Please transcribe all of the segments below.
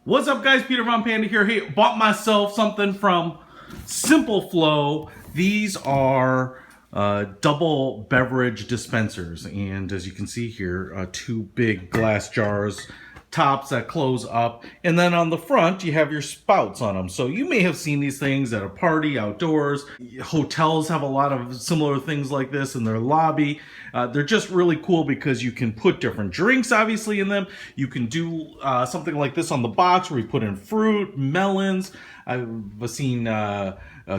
What's up, guys? Peter from Panda here. Hey, bought myself something from Simple Flow. These are double beverage dispensers, and as you can see here, two big glass jars, tops that close up, and then on the front you have your spouts on them. So you may have seen these things at a party outdoors. Hotels have a lot of similar things like this in their lobby. They're just really cool because you can put different drinks obviously in them. You can do something like this on the box where you put in fruit, melons. I've seen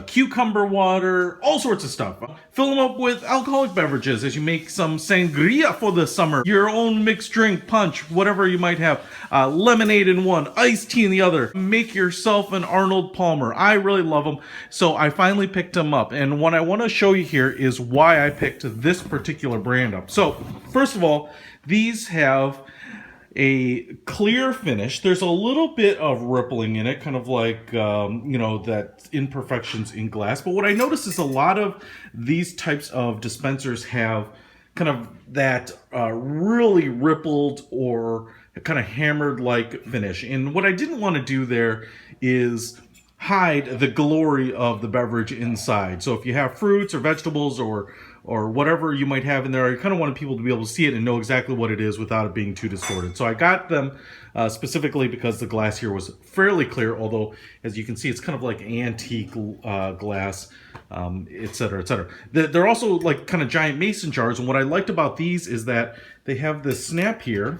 cucumber water, all sorts of stuff. Fill them up with alcoholic beverages as you make some sangria for the summer. Your own mixed drink, punch, whatever you might have. Lemonade in one, iced tea in the other. Make yourself an Arnold Palmer. I really love them, so I finally picked them up. And what I want to show you here is why I picked this particular brand up. So, first of all, these have a clear finish. There's a little bit of rippling in it, kind of like, that imperfections in glass. But what I noticed is a lot of these types of dispensers have kind of that really rippled or kind of hammered like finish. And what I didn't want to do there is hide the glory of the beverage inside. So if you have fruits or vegetables or whatever you might have in there, I kind of wanted people to be able to see it and know exactly what it is without it being too distorted. So I got them specifically because the glass here was fairly clear, although as you can see it's kind of like antique glass, etc., etc. They're also like kind of giant mason jars, and what I liked about these is that they have this snap here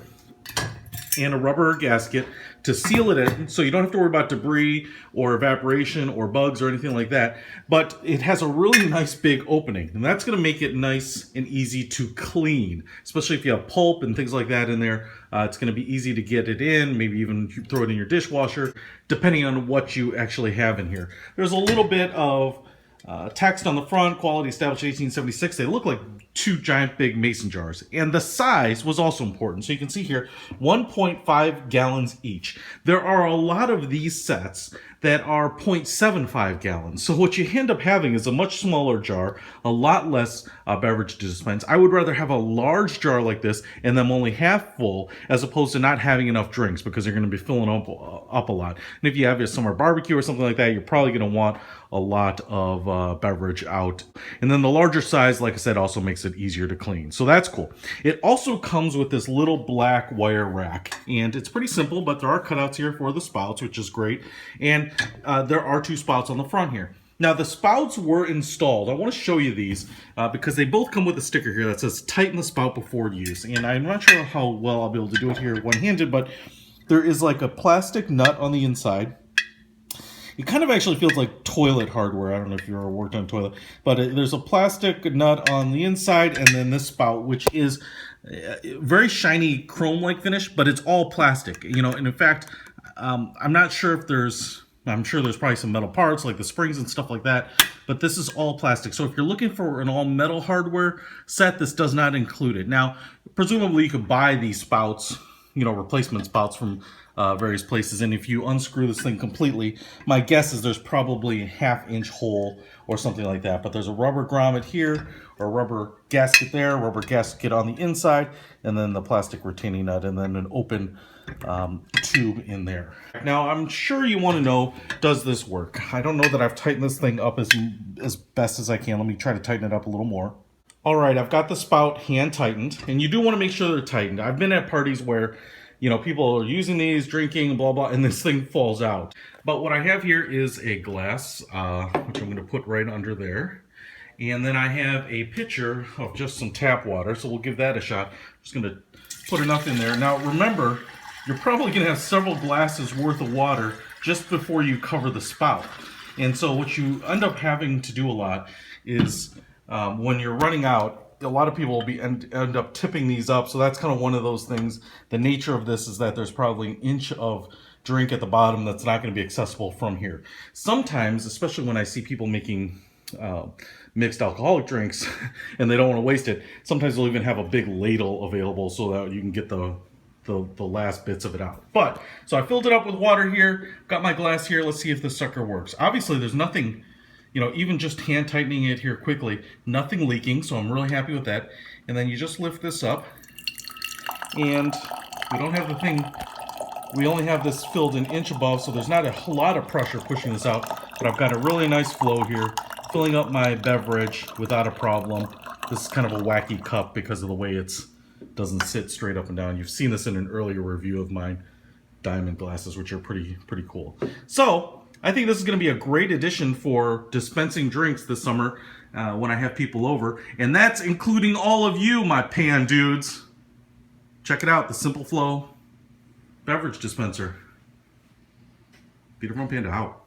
and a rubber gasket to seal it in, so you don't have to worry about debris or evaporation or bugs or anything like that. But it has a really nice big opening, and that's going to make it nice and easy to clean, especially if you have pulp and things like that in there. It's going to be easy to get it in, maybe even throw it in your dishwasher, depending on what you actually have in here. There's a little bit of text on the front, quality established 1876. They look like two giant big mason jars, and the size was also important. So you can see here 1.5 gallons each. There are a lot of these sets that are 0.75 gallons. So what you end up having is a much smaller jar, a lot less beverage to dispense. I would rather have a large jar like this and them only half full, as opposed to not having enough drinks, because you're going to be filling up a lot. And if you have a summer barbecue or something like that, you're probably going to want a lot of beverage out. And then the larger size, like I said, also makes it easier to clean. So that's cool. It also comes with this little black wire rack, and it's pretty simple, but there are cutouts here for the spouts, which is great. And there are two spouts on the front here. Now the spouts were installed. I want to show you these because they both come with a sticker here that says tighten the spout before use. And I'm not sure how well I'll be able to do it here one-handed, but there is like a plastic nut on the inside. It kind of actually feels like toilet hardware. I don't know if you've ever worked on a toilet, but there's a plastic nut on the inside, and then this spout, which is very shiny chrome-like finish, but it's all plastic. And in fact, I'm not sure if I'm sure there's probably some metal parts like the springs and stuff like that, but this is all plastic. So if you're looking for an all metal hardware set, this does not include it. Now, presumably you could buy these spouts, replacement spouts from various places, and if you unscrew this thing completely, my guess is there's probably a half-inch hole or something like that. But there's a rubber grommet here, or a rubber gasket there, rubber gasket on the inside, and then the plastic retaining nut, and then an open tube in there. Now, I'm sure you want to know, does this work? I don't know that I've tightened this thing up as best as I can. Let me try to tighten it up a little more. All right, I've got the spout hand tightened, and you do want to make sure they're tightened. I've been at parties where people are using these, drinking, blah, blah, and this thing falls out. But what I have here is a glass, which I'm going to put right under there. And then I have a pitcher of just some tap water, so we'll give that a shot. I'm just going to put enough in there. Now, remember, you're probably going to have several glasses worth of water just before you cover the spout. And so what you end up having to do a lot is when you're running out, a lot of people will end up tipping these up, so that's kind of one of those things. The nature of this is that there's probably an inch of drink at the bottom that's not going to be accessible from here. Sometimes, especially when I see people making mixed alcoholic drinks and they don't want to waste it, sometimes they'll even have a big ladle available so that you can get the last bits of it out. But so I filled it up with water here, got my glass here. Let's see if this sucker works. Obviously there's nothing, even just hand tightening it here quickly, nothing leaking, so I'm really happy with that. And then you just lift this up, and we don't have the thing We only have this filled an inch above, so there's not a whole lot of pressure pushing this out, but I've got a really nice flow here, filling up my beverage without a problem. This is kind of a wacky cup because of the way it doesn't sit straight up and down. You've seen this in an earlier review of mine. Diamond glasses, which are pretty cool. So I think this is going to be a great addition for dispensing drinks this summer when I have people over, and that's including all of you, my pan dudes. Check it out, the Simple Flow beverage dispenser. Peter from Panda out.